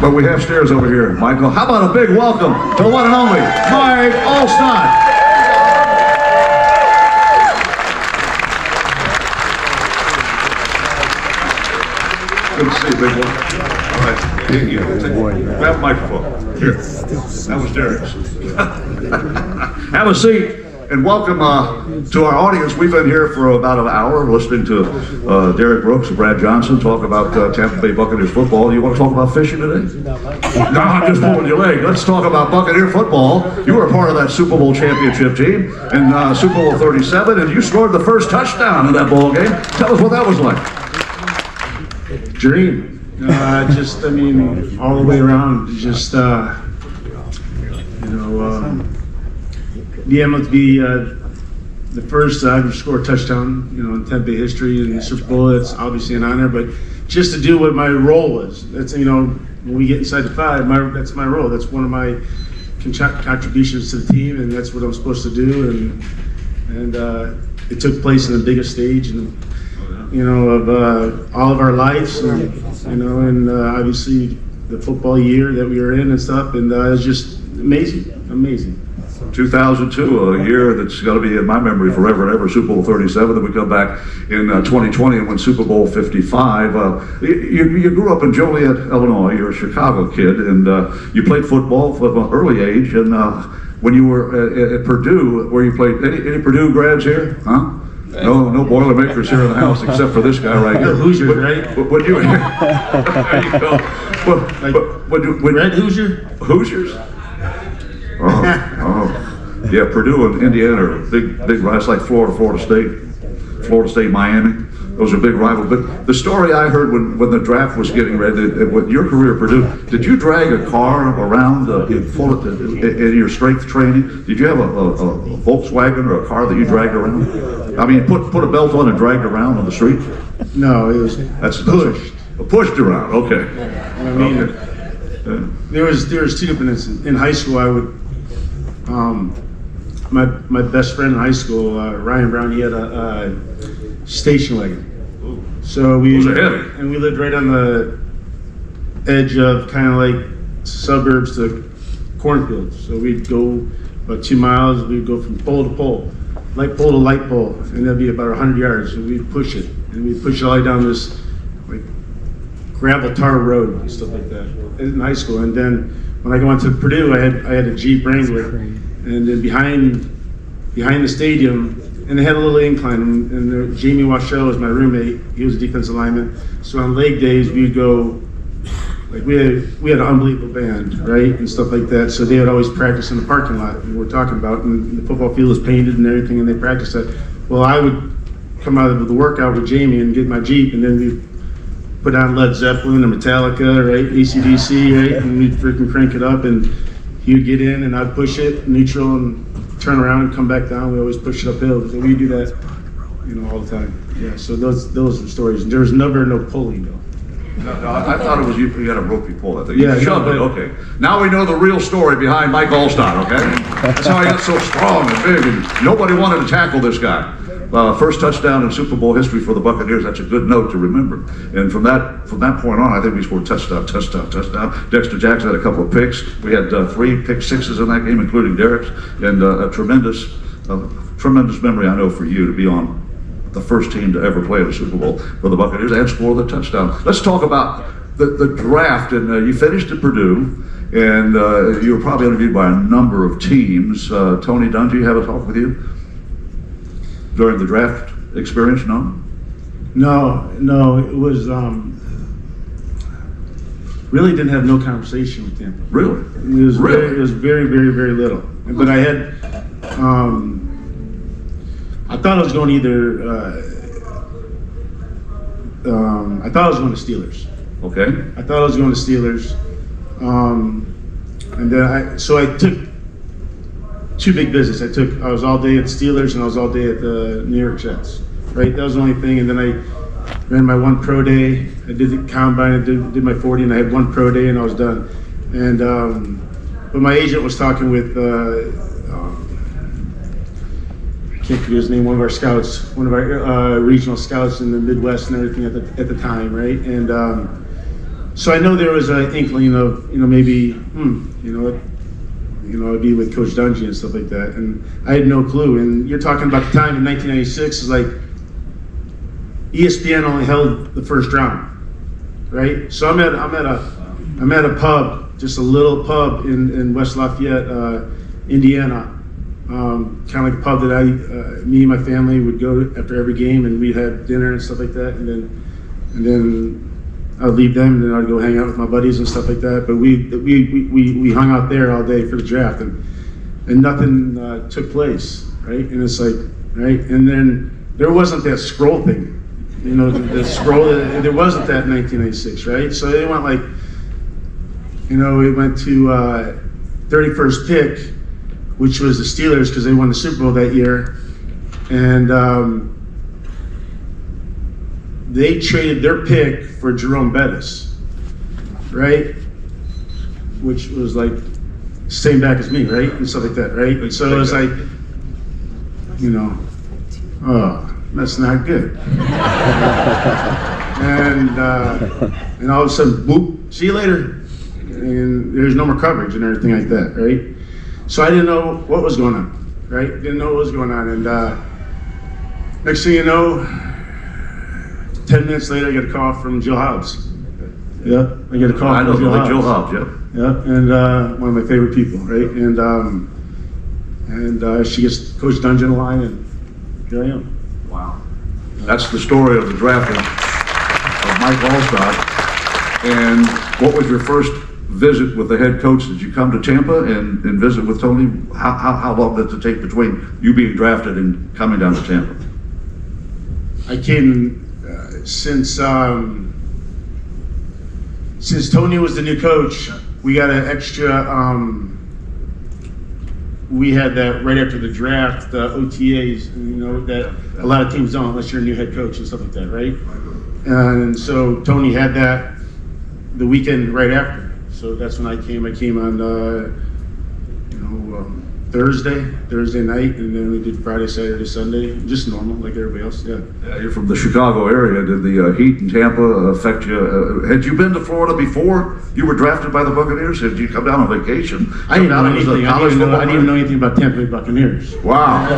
But we have stairs over here, Michael. How about a big welcome to the one and only Mike Alstott? Good to see you, big one. All right, grab a microphone. Here, that was Derek's. Have a seat and welcome to our audience. We've been here for about an hour listening to Derek Brooks and Brad Johnson talk about Tampa Bay Buccaneers football. You want to talk about fishing today? No, I'm just pulling your leg. Let's talk about Buccaneer football. You were a part of that Super Bowl championship team in Super Bowl 37, and you scored the first touchdown in that ball game. Tell us what that was like. Dream. All the way around. Being able to be the first to ever score a touchdown, in Tampa Bay history in the Super Bowl, that's obviously an honor. But just to do what my role was, that's, when we get inside the five, that's my role. That's one of my contributions to the team, and that's what I'm supposed to do. And it took place in the biggest stage, and of all of our lives, and obviously the football year that we were in and stuff, and it was just amazing. 2002, a year that's going to be in my memory forever and ever, Super Bowl 37. Then we come back in 2020 and win Super Bowl 55. You grew up in Joliet, Illinois. You're a Chicago kid, and you played football from an early age. And when you were at Purdue, where you played, any Purdue grads here? Huh? No Boilermakers here in the house except for this guy right here. Hoosiers, right? When you, there you go. Red Hoosier? Hoosiers? Oh, yeah. Purdue and Indiana are big rivals, like Florida State, Miami. Those are big rivals. But the story I heard when the draft was getting ready, with your career at Purdue, did you drag a car around in your strength training? Did you have a Volkswagen or a car that you dragged around? I mean, put a belt on and dragged around on the street? No, it was pushed. Pushed around. Okay. There was two different instances. In high school, I would. My best friend in high school, Ryan Brown, he had a station wagon. So we lived right on the edge of kind of like suburbs to cornfields. So we'd go about 2 miles. We'd go from pole to pole, light pole to light pole, and that'd be about 100 yards. So we'd push it, and we'd push it all the way down this like gravel tar road and stuff like that in high school. And then when I went to Purdue, I had a Jeep Wrangler, and then behind the stadium, and they had a little incline, and Jamie Wachell was my roommate. He was a defensive lineman. So on leg days, we'd go, like we had an unbelievable band, right, and stuff like that. So they would always practice in the parking lot, and we're talking about, and the football field is painted and everything, and they practiced that. Well, I would come out of the workout with Jamie and get my Jeep, and then we'd put on Led Zeppelin or Metallica, right, AC/DC, right, and we'd freaking crank it up, and he would get in, and I'd push it neutral and turn around and come back down. We always push it uphill. So we do that, all the time. Yeah. So those are the stories. There was never no pulling though. No, I thought it was you had a rope you pulled. I think you shoved it. Okay. Now we know the real story behind Mike Alstott. Okay. That's how he got so strong and big, and nobody wanted to tackle this guy. First touchdown in Super Bowl history for the Buccaneers. That's a good note to remember. And from that point on, I think we scored touchdown. Dexter Jackson had a couple of picks. We had 3 pick sixes in that game, including Derek's, and a tremendous memory I know for you to be on the first team to ever play in a Super Bowl for the Buccaneers and score the touchdown. Let's talk about the draft. And you finished at Purdue, and you were probably interviewed by a number of teams. Tony Dungy have a talk with you during the draft experience? No, it was really didn't have no conversation with him. Really? It was very, very, very little. But I had, I thought I was going I thought I was going to Steelers. Okay. I thought I was going to Steelers. And then I took 2 big visits. I was all day at Steelers and I was all day at the New York Jets. Right, that was the only thing. And then I ran my 1 pro day. I did the combine. I did my 40, and I had 1 pro day, and I was done. And but my agent was talking with I can't forget his name. One of our scouts, one of our regional scouts in the Midwest and everything at the time, right? And So I know there was an inkling of, maybe, I'd be with Coach Dungy and stuff like that, and I had no clue. And you're talking about the time in 1996 is like ESPN only held the first round, right? So I'm at a pub, just a little pub in West Lafayette, Indiana. Kind of like a pub that me and my family would go after every game, and we'd have dinner and stuff like that, and then I'd leave them, and then I'd go hang out with my buddies and stuff like that. But we hung out there all day for the draft, and nothing took place, right? And it's like, right, and then there wasn't that scroll thing, the scroll. There wasn't that in 1996, right? So they went like, we went to 31st pick, which was the Steelers because they won the Super Bowl that year, and they traded their pick for Jerome Bettis, right? Which was like same back as me, right? And stuff like that, right? So it was like, oh, that's not good. And all of a sudden, boop, see you later. And there's no more coverage and everything like that, right? So I didn't know what was going on, right? Didn't know what was going on. And next thing you know, 10 minutes later, I get a call from Jill Hobbs. Yeah, I get a call from Jill Hobbs. Yeah, and one of my favorite people, right? And she gets Coach Dungy on the line, and here I am. Wow. That's the story of the drafting of Mike Alstott. And what was your first visit with the head coach? Did you come to Tampa and visit with Tony? How long did it take between you being drafted and coming down to Tampa? I came since Tony was the new coach. We got an extra. We had that right after the draft, the OTAs. That a lot of teams don't unless you're a new head coach and stuff like that, right? And so Tony had that the weekend right after. So that's when I came. I came on, Thursday night, and then we did Friday, Saturday, Sunday, just normal like everybody else. Yeah. You're from the Chicago area. Did the heat in Tampa affect you? Had you been to Florida before you were drafted by the Buccaneers? Did you come down on vacation? I didn't know anything. I didn't even know anything about Tampa Bay Buccaneers. Wow.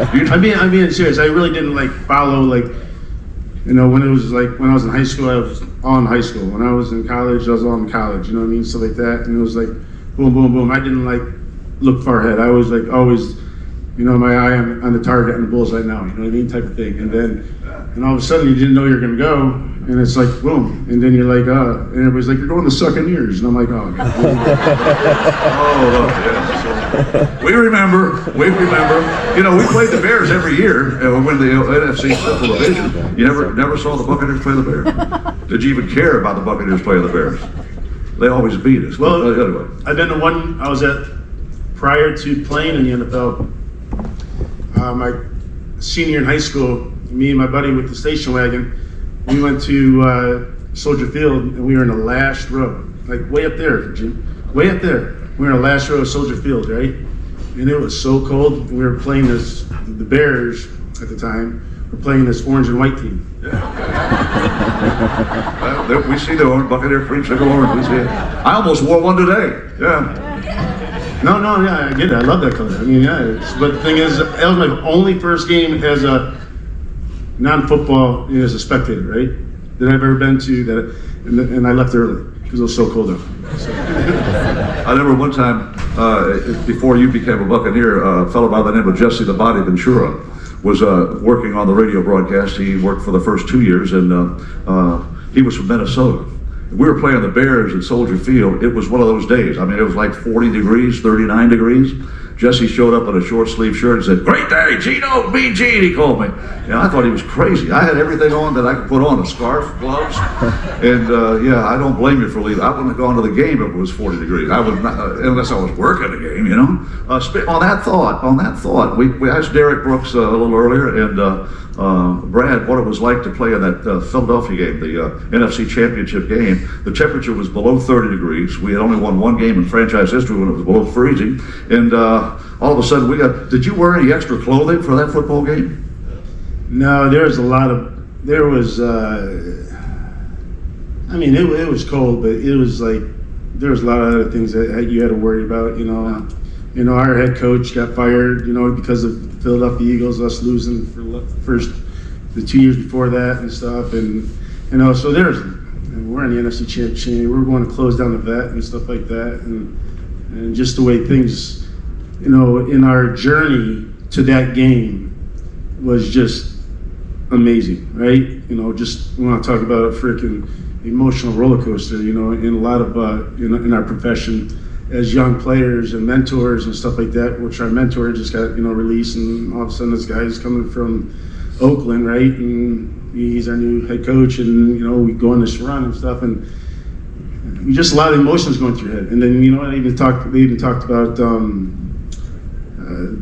I'm being serious. I really didn't follow when it was when I was in high school, I was all in high school. When I was in college, I was all in college. You know what I mean? Stuff like that. And it was like, boom, boom, boom. I didn't look far ahead. I was always, my eye on the target and the bullseye now. You know what I mean? Type of thing. And all of a sudden, you didn't know you were going to go, and it's like boom. And then you're like, and everybody's like, you're going to the Buccaneers, and I'm like, oh. God. Yeah. We remember. We played the Bears every year when the NFC Central Division. You never saw the Buccaneers play the Bears. Did you even care about the Buccaneers playing the Bears? They always beat us. Well, anyway. I've been to one I was at prior to playing in the NFL. My senior in high school, me and my buddy with the station wagon, we went to Soldier Field, and we were in the last row, way up there, Jim, way up there. We were in the last row of Soldier Field, right? And it was so cold. We were playing the Bears at the time. We're playing this orange and white team. Well, we see the Buccaneer cream single orange. We see it. I almost wore one today. Yeah. No, yeah, I get it. I love that color. I mean, yeah. But the thing is, that was my only first game as a non-football, as a spectator, right? That I've ever been to. And I left early because it was so cold out. So. I remember one time before you became a Buccaneer, a fellow by the name of Jesse the Body Ventura was working on the radio broadcast. He worked for the first 2 years, and he was from Minnesota. We were playing the Bears at Soldier Field. It was one of those days. I mean, it was like 40 degrees, 39 degrees. Jesse showed up in a short sleeve shirt and said, "Great day, Gino, Mean Gene," he called me. And I thought he was crazy. I had everything on that I could put on, a scarf, gloves. And I don't blame you for leaving. I wouldn't have gone to the game if it was 40 degrees. I would not, unless I was working the game, On that thought, we asked Derek Brooks a little earlier, and Brad, what it was like to play in that Philadelphia game, the NFC Championship game. The temperature was below 30 degrees. We had only won one game in franchise history when it was below freezing. And all of a sudden, did you wear any extra clothing for that football game? No, there was I mean, it was cold, but it was like there was a lot of other things that you had to worry about. You know, our head coach got fired. You know, because of Philadelphia Eagles, us losing for the 2 years before that and stuff, and you know, so we're in the NFC Championship. We're going to close down the vet and stuff like that, and just the way things, you know, in our journey to that game was just amazing, right? You know, just we want to talk about a freaking emotional roller coaster, you know, in a lot of, in our profession as young players and mentors and stuff like that, which our mentor just got, you know, released, and all of a sudden this guy's coming from Oakland, right? And he's our new head coach, and, you know, we go on this run and stuff, and just a lot of emotions going through your head. And then, you know, they even talked about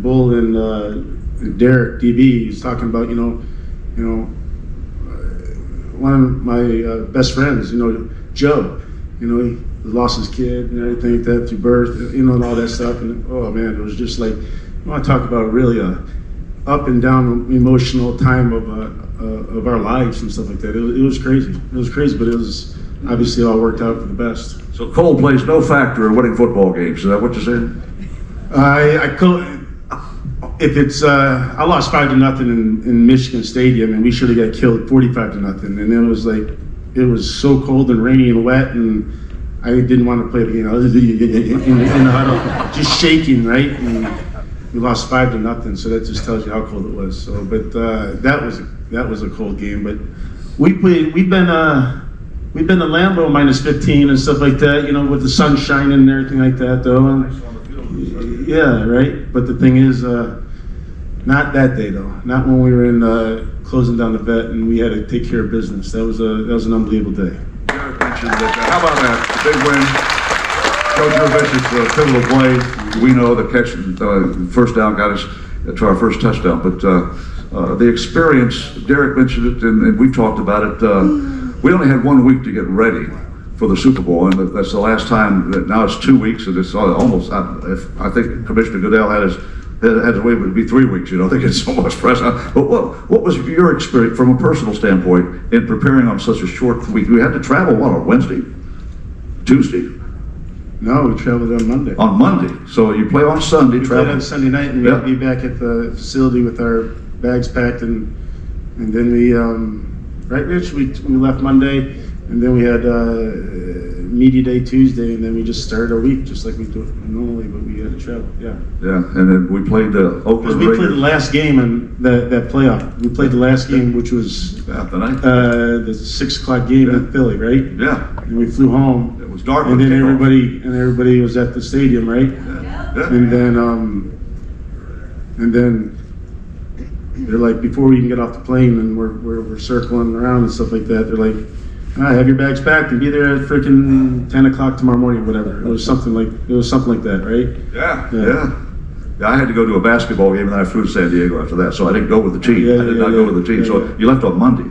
Bull and Derek, DB, he's talking about, you know, one of my best friends, you know, Joe, you know, he lost his kid and everything like that through birth, you know, and all that stuff. And oh man, it was just like, I want to talk about really a up and down emotional time of our lives and stuff like that. It was crazy. It was crazy, but it was obviously all worked out for the best. So cold plays no factor in winning football games. Is that what you're saying? If it's, I lost 5-0 in Michigan Stadium, and we should have got killed 45-0. And it was like, it was so cold and rainy and wet, and I didn't want to play the game. I was in the huddle, just shaking, right? And we lost 5-0, so that just tells you how cold it was. So, but that was a cold game. But we've been to Lambeau -15 and stuff like that, you know, with the sun shining and everything like that, though. Yeah, right. But the thing is, not that day though. Not when we were in closing down the vet and we had to take care of business. That was an unbelievable day. Derek mentioned that. How about that? The big win. Coach Jurevicich's pivotal play. We know the catch, first down got us to our first touchdown. But the experience, Derek mentioned it, and we've talked about it. We only had 1 week to get ready for the Super Bowl, and that's the last time. Now it's 2 weeks, and it's almost. I think Commissioner Goodell had his way, it would be 3 weeks. You know, they get so much press. But what was your experience from a personal standpoint in preparing on such a short week? We had to travel on Wednesday, Tuesday. No, we traveled on Monday. On Monday, so you play on Sunday. We played on Sunday night, and we had to be back at the facility with our bags packed, and then we, right, Rich? We left Monday. And then we had media day Tuesday, and then we just started our week just like we do it normally, but we had to travel. Yeah. Yeah, and then we played the Oakland Raiders. We played the last game in that playoff. We played the last game, which was the 6 o'clock game in Philly, right? Yeah. And we flew home. It was dark. And then everybody was at the stadium, right? Yeah. And then they're like, before we even get off the plane, and we're circling around and stuff like that. They're like, all right, have your bags packed and be there at freaking 10 o'clock tomorrow morning, whatever. It was something like that, right? Yeah. I had to go to a basketball game, and then I flew to San Diego after that, so I didn't go with the team. I did not go with the team. So you left on Monday.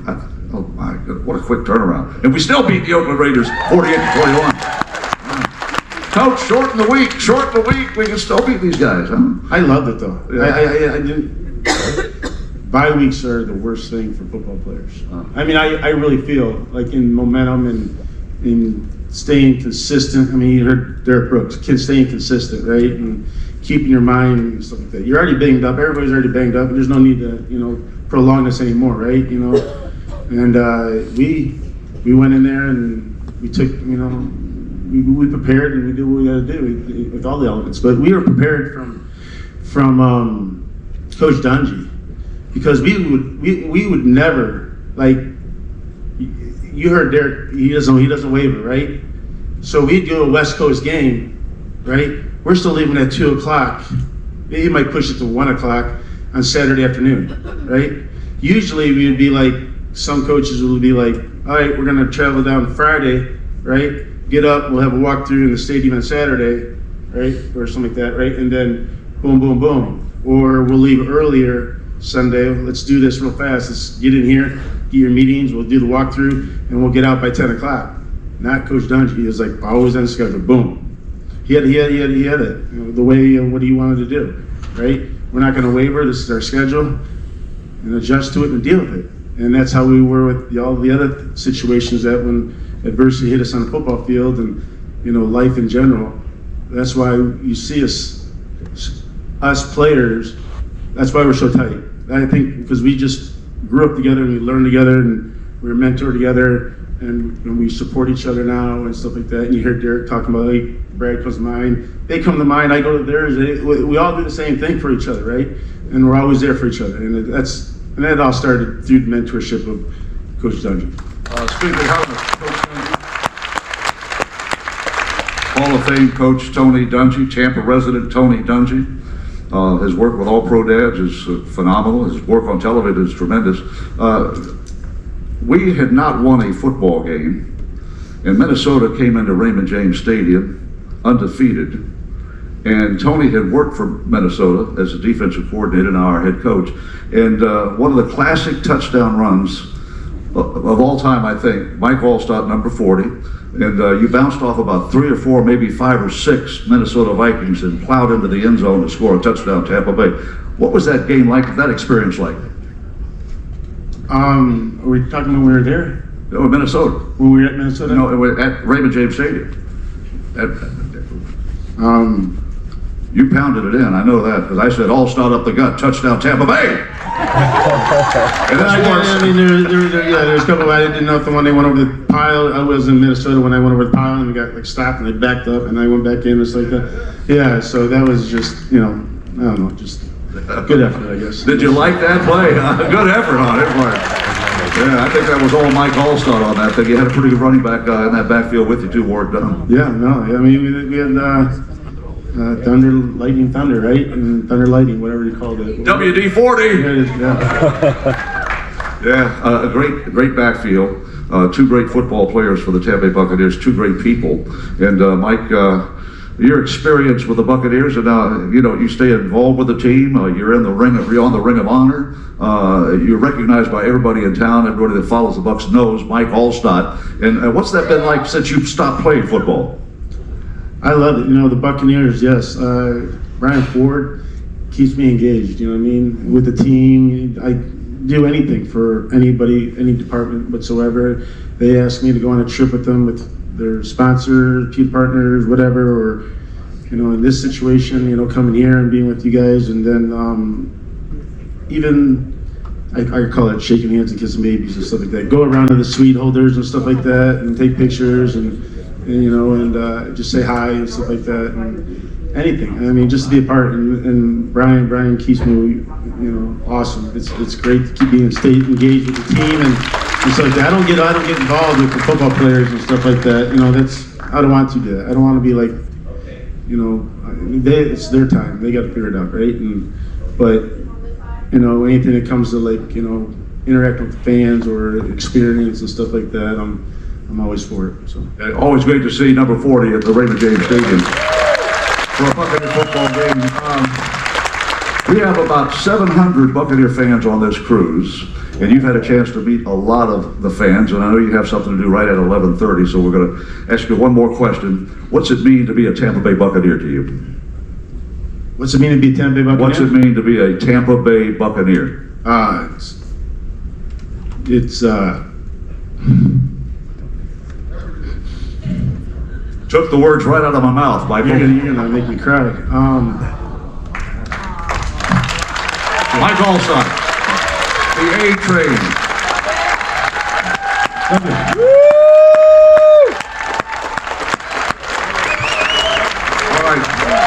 Oh my God, what a quick turnaround! And we still beat the Oakland Raiders 48-21. Coach, shorten the week. We can still beat these guys, huh? I loved it though. Yeah. I didn't. Bye weeks are the worst thing for football players. I mean, I really feel like in momentum and in staying consistent. I mean, you heard Derek Brooks, kids staying consistent, right? And keeping your mind and stuff like that. You're already banged up. Everybody's already banged up, and there's no need to, you know, prolong this anymore, right? You know, and we went in there and we took, you know, we prepared and we did what we got to do with all the elements. But we were prepared from Coach Dungy. Because we would never, like, you heard Derek, he doesn't waver, right? So we'd do a West Coast game, right? We're still leaving at 2 o'clock. He might push it to 1 o'clock on Saturday afternoon, right? Usually we would be like, some coaches would be like, all right, we're gonna travel down Friday, right? Get up, we'll have a walkthrough in the stadium on Saturday, right? Or something like that, right? And then boom, boom, boom. Or we'll leave earlier Sunday, let's do this real fast. Let's get in here, get your meetings, we'll do the walkthrough, and we'll get out by 10 o'clock. Not Coach Dungy. He was like always on schedule. Boom. He had it. You know, the way of what he wanted to do, right? We're not going to waver. This is our schedule, and adjust to it and deal with it. And that's how we were with all the other situations that when adversity hit us on the football field and, life in general. That's why you see us players, that's why we're so tight. I think because we just grew up together and we learned together and we were mentored together and we support each other now and stuff like that. And you hear Derek talking about, hey, Brad comes to mind, they come to mind, I go to theirs. We all do the same thing for each other, right? And we're always there for each other. And that all started through the mentorship of Coach Dungy. Speaking of Coach Dungy, Hall of Fame coach Tony Dungy, Tampa resident Tony Dungy. His work with All Pro Dads is phenomenal. His work on television is tremendous. We had not won a football game, and Minnesota came into Raymond James Stadium undefeated. And Tony had worked for Minnesota as a defensive coordinator, now our head coach. And one of the classic touchdown runs of all time, I think, Mike Alstott, number 40. And you bounced off about 3 or 4, maybe 5 or 6 Minnesota Vikings and plowed into the end zone to score a touchdown, Tampa Bay. What was that game like, that experience like? Are we talking when we were there? Oh, Minnesota. When we were at Minnesota? No, at Raymond James Stadium. You pounded it in, I know that, because I said Alstott up the gut, touchdown Tampa Bay. And that's worse. I mean, there's a couple. I didn't know if the one they went over the pile. I was in Minnesota when I went over the pile and we got stopped and they backed up and I went back in. It's like that. Yeah, so that was just I don't know, just good effort, I guess. Did you like that play? Good effort on it. Yeah, I think that was all Mike Alstott on that thing. You had a pretty good running back in that backfield with you too, Ward Dunn. Yeah, no, I mean we had Thunder, Lightning, Thunder, right? And Thunder, Lightning, whatever you called it. WD-40. Yeah, a great backfield. 2 great football players for the Tampa Bay Buccaneers. 2 great people. And Mike, your experience with the Buccaneers, and you stay involved with the team. You're on the Ring of Honor. You're recognized by everybody in town. Everybody that follows the Bucs knows Mike Alstott. And what's that been like since you stopped playing football? I love it. The Buccaneers, yes. Brian Ford keeps me engaged, you know what I mean, with the team. I do anything for anybody, any department whatsoever. They ask me to go on a trip with them, with their sponsors, team partners, whatever, or, in this situation, coming here and being with you guys. And then even, I call it shaking hands and kissing babies and stuff like that. Go around to the suite holders and stuff like that and take pictures and just say hi and stuff like that, and anything. I mean, just to be a part. And Brian keeps me, awesome. It's great to keep stay engaged with the team and stuff like that. I don't get involved with the football players and stuff like that. I don't want to do that. I don't want to be like, it's their time. They got to figure it out, right? But anything that comes to interacting with the fans or experience and stuff like that, I'm always for it. So always great to see number 40 at the Raymond James Stadium for a Buccaneer football game. We have about 700 Buccaneer fans on this cruise, and you've had a chance to meet a lot of the fans, and I know you have something to do right at 11:30, so we're going to ask you one more question. What's it mean to be a Tampa Bay Buccaneer to you? What's it mean to be a Tampa Bay Buccaneer? What's it mean to be a Tampa Bay Buccaneer? It's Took the words right out of my mouth, Michael. You're gonna make me cry. Mike Alstott, the A Train. All right.